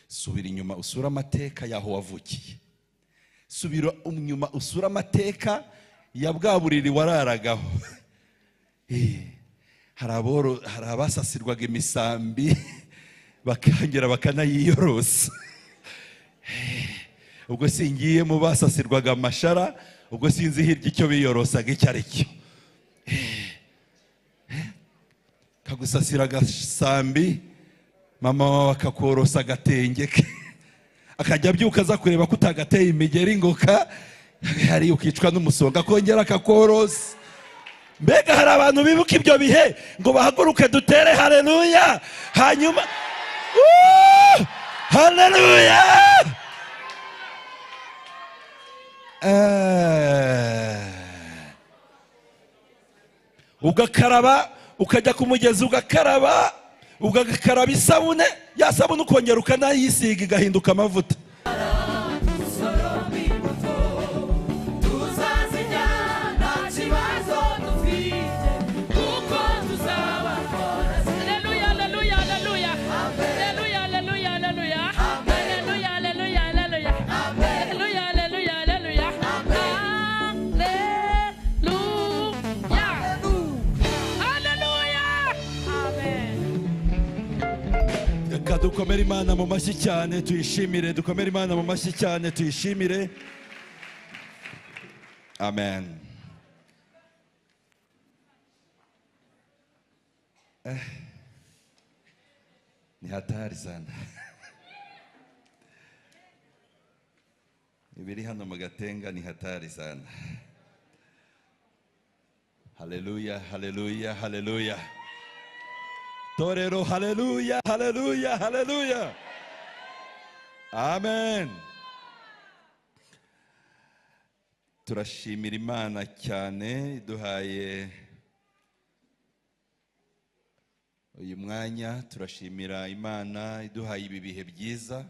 subira inyuma usura amateka yaho wavukiye, subira inyuma usura amateka ya bwa buriri wararagaho. Hari abasasirwaga imisambi bakongera bakanayiyorosa. Ubwo singiye mu basasirwaga amashara, ubwo sinzi hirya icyo biyorosaga icyo ari cyo. Kagusasira agasambi, mama wawe akakorosa agatenge ke, akajya abyuka aza kureba ko utagateye imigeri ngo hari ukicwa n'umusonga, akongera akakorosa. Mbega hari abantu bibuka ibyo bihe ngo bahaguruke dutere haleluya, hanyuma haleluya. Ugakaraba, ukajya ku mugezi ugakaraba, ugakaraba isabune, ya sabune ukongera ukanayisiga igahinduka amavuta. Dukomere Imana mu mashyi cyane tuyishimire, dukomere Imana mu mashyi cyane tuyishimire. Amen. Ni hatari sana. Ibiri hano mu Gatenga ni hatari sana. Haleluya, haleluya, haleluya. Torero, haleluya, haleluya, haleluya. Amen. Turashimira Imana cyane duhaye uyu mwanya. Turashimira Imana iduhaye ibi bihe byiza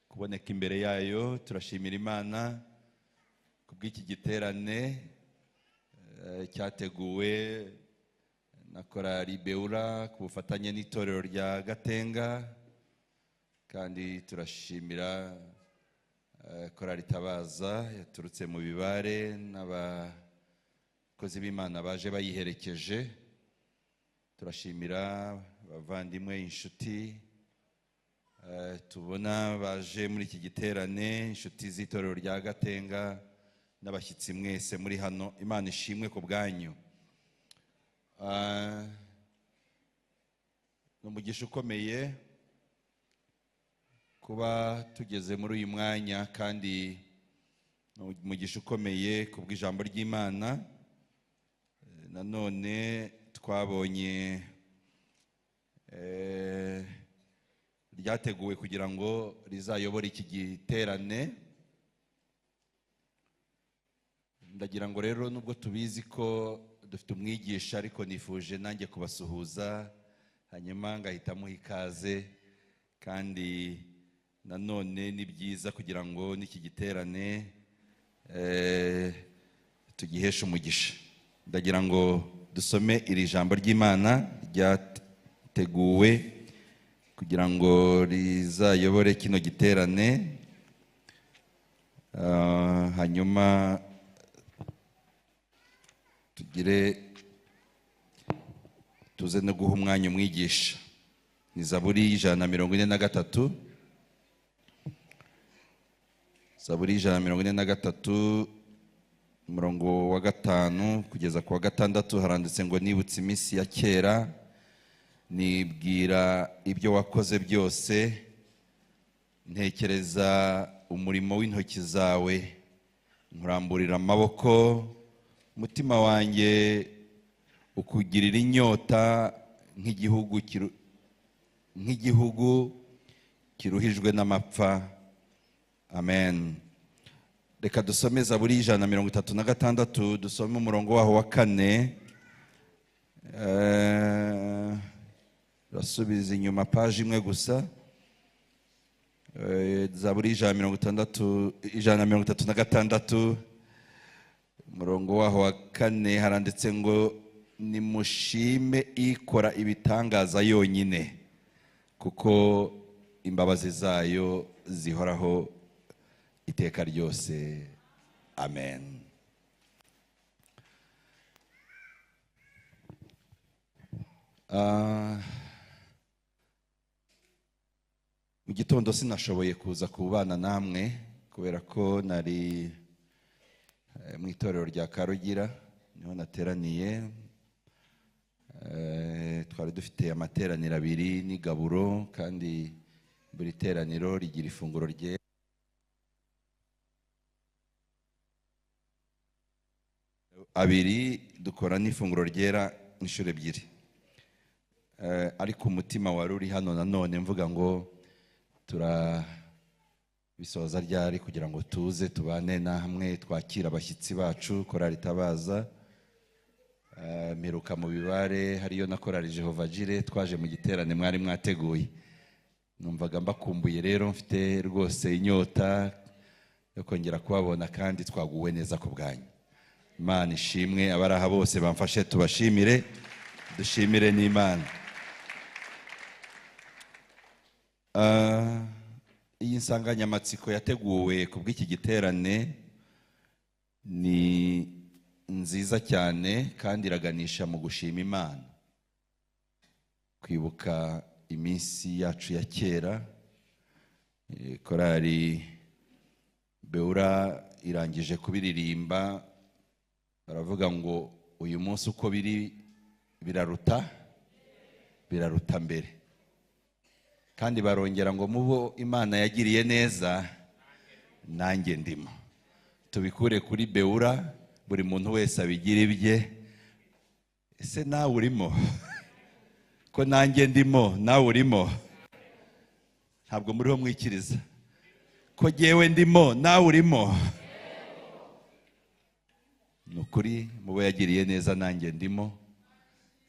kuboneka imbere yayo. Turashimira Imana kubw'iki giterane cyateguwe na korali Beura ku bufatanye n'itorero rya Gatenga, kandi turashimira korali Tabaza yaturutse mu Bibare n'abakozi b'Imana baje bayiherekeje. Turashimira abavandimwe, inshuti tubona baje muri iki giterane, inshuti z'itorero rya Gatenga n'abashyitsi mwese muri hano. Imana ishimwe ku bwanyu. N'umugisha ukomeye kuba tugeze muri uyu mwanya, kandi n'umugisha ukomeye kubw'ijambo ry'Imana. Nanone twabonye ryateguwe kugira ngo rizayobore iki giterane. Ndagira ngo rero nubwo tubizi ko dufite umwigisha, ariko nifuje nanjye kubasuhuza, hanyuma ngahitamo ikaze. Kandi nanone ni byiza kugira ngo n'iki giterane tugiheshe umugisha. Ndagira ngo dusome iri jambo ry'Imana ryateguwe kugira ngo rizayobore kino giterane, hanyuma tuze no guha umwanya umwigisha. Ni Zaburi 143, Zaburi 143 umurongo wa 5 kugeza ku wa 6 haranditse ngo nibutse iminsi ya kera, nibwira ibyo wakoze byose, ntekereza umurimo w'intoki zawe, nkuramburira amaboko, umutima wanjye ukugirira inyota nk'igihugu kiruhijwe n'amapfa. Amen. Reka dusome Zaburi 136, dusome umurongo waho wa 4. Rasubiza inyuma paji imwe gusa. Zaburi 136 umurongo waho wa 4 haranditse ngo nimushime ikora ibitangaza yonyine, kuko imbabazi zayo zihoraho iteka ryose. Amen. Mu gitondo sinashoboye kuza kubana namwe kubera ko nari mu itorero rya Karugira, niho nateraniye. Twari dufite amateraniro abiri n'igaburo, kandi buri teraniro rigira ifunguro rye abiri, dukora n'ifunguro ryera inshuro ebyiri. Ariko umutima wari uri hano nanone mvuga ngo turabisoza ryari kugira ngo tuze tubane namwe, twakira abashyitsi bacu. Korali Tabaza mperuka mu Bibare, hariyo na Korali Jehova Jire, twaje mu giterane mwari mwateguye. Numvaga mbakumbuye, rero mfite rwose inyota yo kongera kubabona, kandi twaguwe neza ku bwanyu. Imana ishimwe. Abaraha bose bamfashe tubashimire, dushimire n'Imana. Iyi nsanganyamatsiko yateguwe ku bw'iki giterane ni nziza cyane, kandi iraganisha mu gushima Imana, kwibuka iminsi yacu ya kera. Korali Beura irangije kubiririmba, baravuga ngo uyu munsi uko biri biraruta mbere, kandi barongera ngo mubo Imana yagiriye neza nanjye ndimo. Tubikure kuri Beura, buri muntu wese abigira ibye. Ese nawe urimo? Ko nanjye ndimo, nawe urimo? Ntabwo muriho mwikiriza. Ko jyewe ndimo, nawe urimo? Nukuri mubo yagiriye neza nanjye ndimo,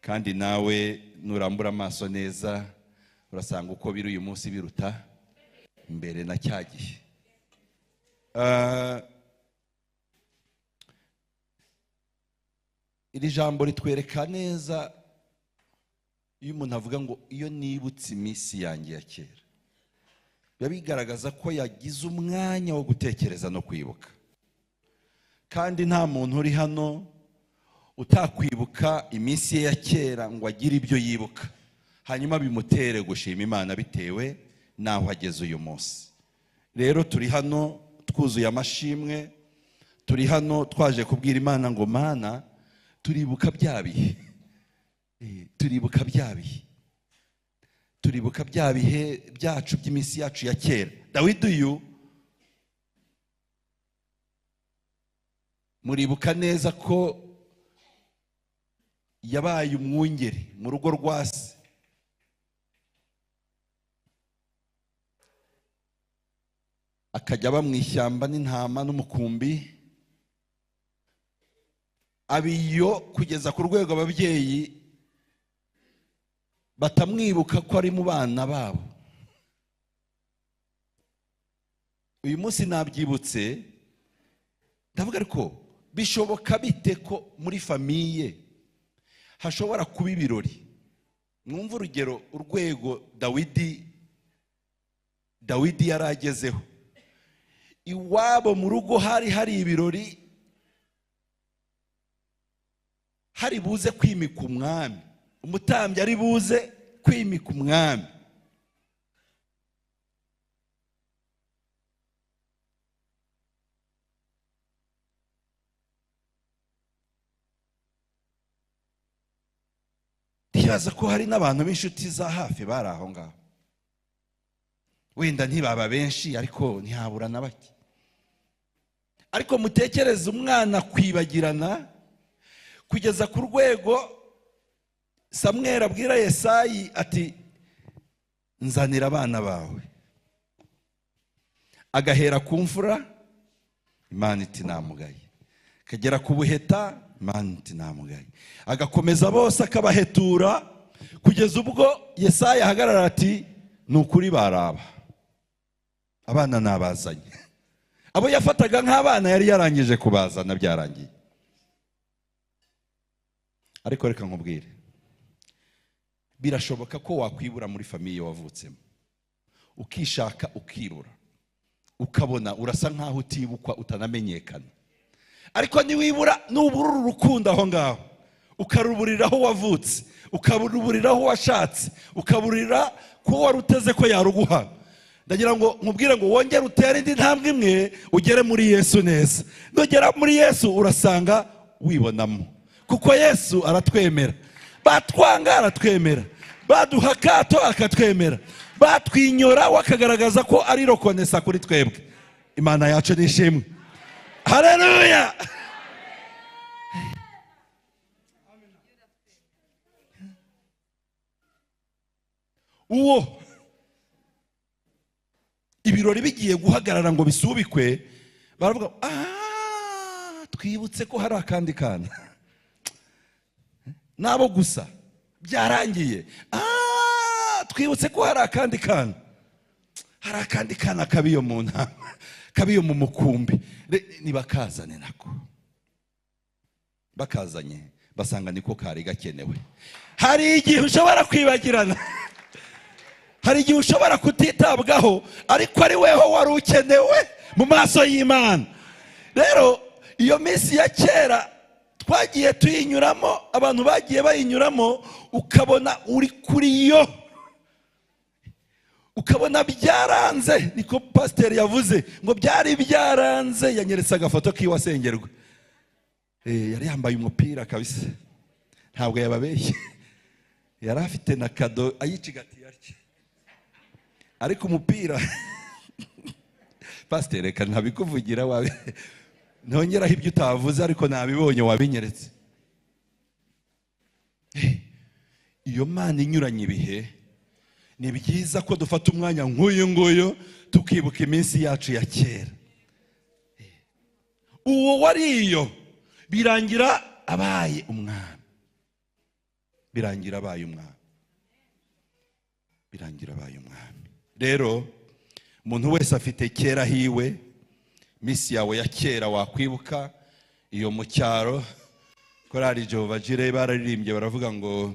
kandi nawe nurambura amaso neza urasanga uko biri uyu munsi biruta mbere na cyagihe. Iri jambo ritwereka neza, iyo umuntu avuga ngo iyo nibutse iminsi yanjye ya kera, biba bigaragaza ko yagize umwanya wo gutekereza no kwibuka. Kandi nta muntu uri hano utakwibuka iminsi ye ya kera ngo agire ibyo yibuka, hanyuma bimutere gushima Imana bitewe n'aho ageze uyu munsi. Rero turi hano twuzuye amashimwe, turi hano twaje kubwira Imana ngo Mana, turibuka bya bihe, turibuka bya bihe byacu by'iminsi yacu ya kera. Dawidi uyu muribuka neza ko yabaye umwungeri mu rugo rwa se. Akajya aba mu ishyamba n'intama n'umukumbi, abiyo kugeza ku rwego ababyeyi batamwibuka ko ari mu bana babo. Uyu munsi nabyibutse, ndavuga ariko bishoboka bite ko muri famiye hashobora kuba ibirori? Mwumva urugero, urwego Dawidi yari agezeho. Iwabo mu rugo hari ibirori, hari buze kwimika umwami, umutambyi ari buze kwimika umwami. Ndibaza ko hari n'abantu b'inshuti za hafi bari aho ngaho. Wenda ntibaba benshi, ariko ntihabura na bake. Ariko mutekereze umwana kwibagirana kugeza ku rwego Samweli abwira Yesayi ati nzanira abana bawe. Agahera ku mfura, Imana iti namugaye. Akagera ku buheta, Imana iti namugaye. Agakomeza bose akabahetura kugeza ubwo Yesayi ahagarara ati ni ukuri baraba, abana nabazanye. Abo yafataga nk'abana yari yarangije kubazana, byarangiye. Ariko reka nkubwire, birashoboka ko wakwibura muri famiye wavutsemo, ukishaka ukibura, ukabona urasa nkaho utibukwa utanamenyekana. Ariko niwibura nubura urukundo aho ngaho, ukaruburira aho wavutse, ukaruburira aho washatse, ukaburira ko waruteze ko yaruguha, ndagira ngo nkubwire ngo wongere utere indi ntambwe imwe ugere muri Yesu neza. Nugera muri Yesu urasanga wibonamo, kuko Yesu aratwemera. Batwanga aratwemera, baduha akato akatwemera, batwinyora wakagaragaza ko ari rokonesa kuri twebwe. Imana yacu nishimwe. Haleluya. Uwo ibirori bigiye guhagarara ngo bisubikwe, baravuga twibutse ko hari akandi kana. Nabo gusa byarangiye, twibutse ko hari akandi kana, hari akandi kana kabiyo mu ntama, kabiyo mu mukumbi. Nibakazane nako, bakazanye basanga niko kari gakenewe. Hari igihe ushobora kwibagirana, hari igihe ushobora kutitabwaho, ariko ari weho wari ukenewe mu maso y'Imana. Rero iyo minsi ya kera twagiye tuyinyuramo, abantu bagiye bayinyuramo, ukabona uri kuri yo, ukabona byaranze. Niko pasiteri yavuze ngo byari byaranze. Yanyeretse agafoto k'iwasengerwa, yari yambaye umupira kabisa, ntabwo yababeshye, yari afite na kado ayicigatiye atya, ariko umupira pasiteri reka ntabikuvugira, wawe ntongeraho ibyo utavuze, ariko nabibonye wabinyeretse. Iyo Mana inyuranye ibihe, ni byiza ko dufata umwanya nk'uyu nguyu tukibuka iminsi yacu ya kera. Uwo wariyo birangira abaye umwami, birangira abaye umwami, birangira abaye umwami. Rero umuntu wese afite kera hiwe, misi yawe ya kera wakwibuka. Iyo mu cyaro korali Jehova Jire bararirimbye baravuga ngo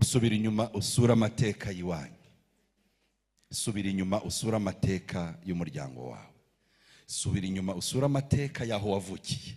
subira inyuma usura amateka yiwanyu, subira inyuma usura amateka y'umuryango wawe, subira inyuma usura amateka yaho wavukiye,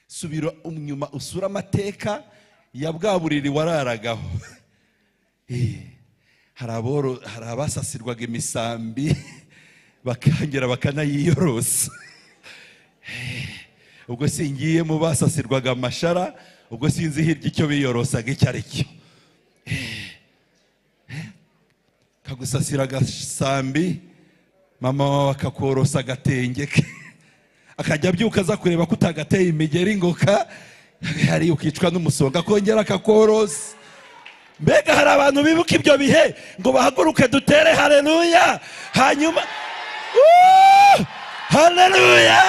subira inyuma usura amateka ya bwa buriri wararagaho. Hari abasasirwaga imisambi bakangera bakanayiyorosa. Ubwo singiye mu basasirwaga amashara, ubwo sinzi hirya icyo biyorosaga icyo ari cyo. Kagusasira agasambi, mama wawe akakorosa agatenge ke, akajya abyuka aza kureba ko utagateye imigeri ngoka, hari ukicwa n'umusonga akongera akakorosa. Mbega hari abantu bibuka ibyo bihe ngo bahaguruke dutere haleluya. Hanyuma haleluya.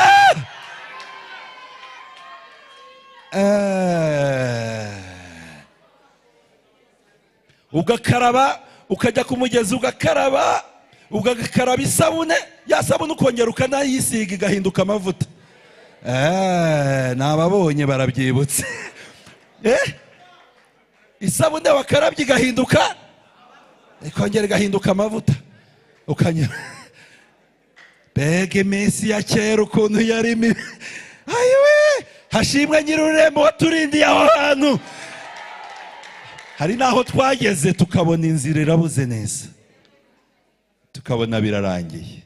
Ugakaraba, ukajya ku mugezi ugakaraba, ugakaraba isabune, ya sabune ukongera ukanayisiga igahinduka amavuta. Nababonye barabyibutse. Isabune wakarabye igahinduka, ikongera igahinduka amavuta, ukanyura. Mbega iminsi ya kera ukuntu yari mibi. Ayiwe, hashimwe nyir'ururembo waturindiye aho hantu. Hari naho twageze tukabona inzira irabuze neza, tukabona birarangiye.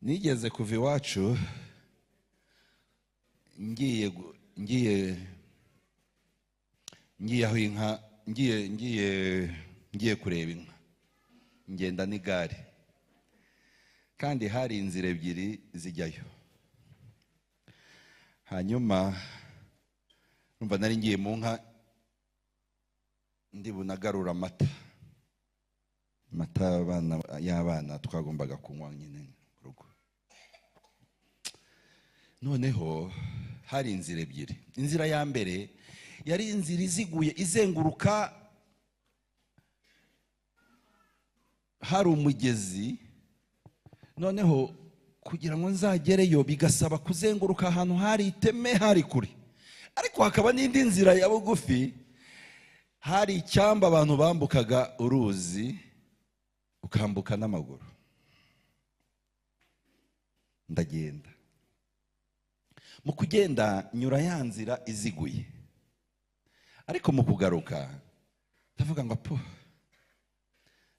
Nigeze kuva iwacu ngiye aho inka, ngiye kureba inka, ngenda n'igare, kandi hari inzira ebyiri zijyayo. Hanyuma numva nari ngiye mu nka, ndi bunagarura amata y'abana twagombaga kunywa nyine rugo. Noneho hari inzira ebyiri. Inzira ya mbere yari inzira iziguye izenguruka, hari umugezi, noneho kugira ngo nzagereyo bigasaba kuzenguruka ahantu hari iteme, hari kure. Ariko hakaba n'indi nzira ya bugufi, hari icyamba abantu bambukaga uruzi ukambuka n'amaguru. Ndagenda, mu kugenda nyura ya nzira iziguye, ariko mu kugaruka ndavuga ngo po,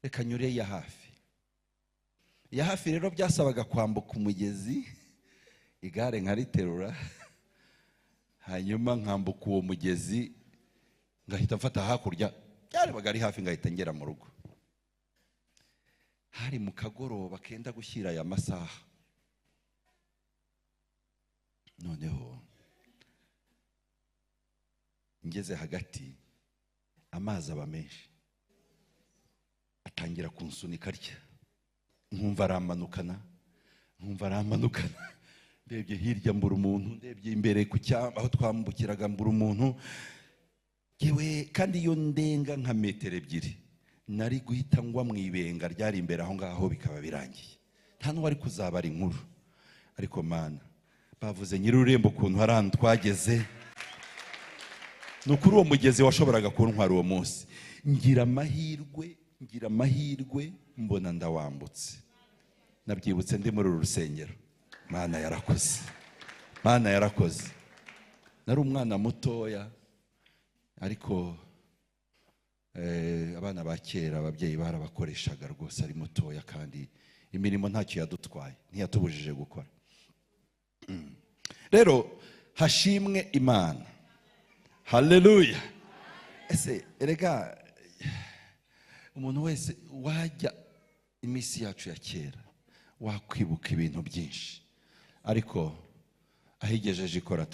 reka nyure iya hafi. Iya hafi rero byasabaga kwambuka umugezi, igare nkariterura, hanyuma nkambuka uwo mugezi ngahita mfata hakurya, byarebaga ari hafi ngahita ngera mu rugo. Hari mu kagoroba kenda gushyira aya masaha. Noneho ngeze hagati, amazi aba menshi, atangira kunsunika atya, nkumva aramanukana, ndebye hirya mbura umuntu, ndebye imbere ku cyamba aho twambukiraga mbura umuntu. Yewe kandi iyo ndenga nka metero 2 nari guhita ngwa mu ibenga ryari imbere aho ngaho, bikaba birangiye, nta n'uwari kuzaba ari inkuru. Ariko Mana, bavuze nyir'ururembo ukuntu hari ahantu twageze, nukuri uwo mugezi washoboraga kuntwara uwo munsi. Ngira amahirwe mbona ndawambutse. Nabyibutse ndi muri uru rusengero. Mana yarakoze. Nari umwana mutoya, ariko abana ba kera ababyeyi barabakoreshaga rwose ari mutoya, kandi imirimo ntacyo yadutwaye, ntiyatubujije gukora. Rero hashimwe Imana. Haleluya. Ese erega umuntu wese wajya iminsi yacu ya kera wakwibuka ibintu byinshi, ariko ahigejeje ikora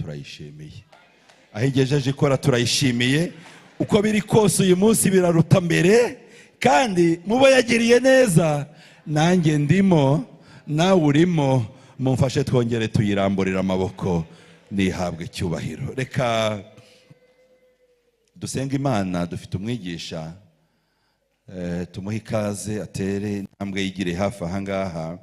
turayishimiye. Uko biri kose uyu munsi biraruta mbere, kandi mubo yagiriye neza nanjye ndimo, nawe urimo. Mumfashe twongere tuyiramburira amaboko, nihabwe icyubahiro. Reka dusenga Imana. Dufite umwigisha, tumuhe ikaze atere intambwe yigire hafi aha ngaha.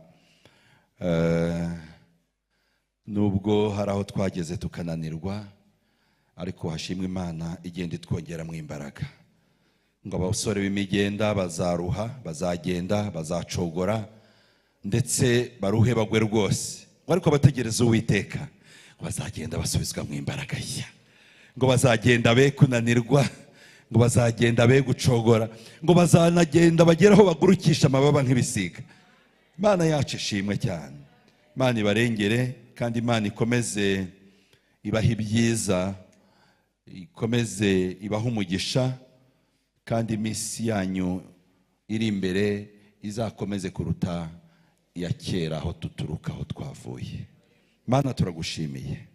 Nubwo hari aho twageze tukananirwa, ariko hashimwe Imana igenda itwongeramo imbaraga. Ngo abasore b'imigenda bazaruha, bazagenda, bazacogora, ndetse baruhe bagwe rwose. Ariko abategereza Uwiteka ngo bazagenda basubizwa mu imbaraga nshya, ngo bazagenda be kunanirwa, ngo bazagenda be gucogora, ngo bazanagenda bageraho bagurukisha amababa nk'ibisiga. Imana yacu ishimwe cyane. Imana ibarengere, kandi Imana ikomeze ibaha ibyiza, ikomeze ibaha umugisha, kandi iminsi yanyu iri imbere izakomeze kuruta iya kera aho tuturuka, aho twavuye. Mana turagushimiye.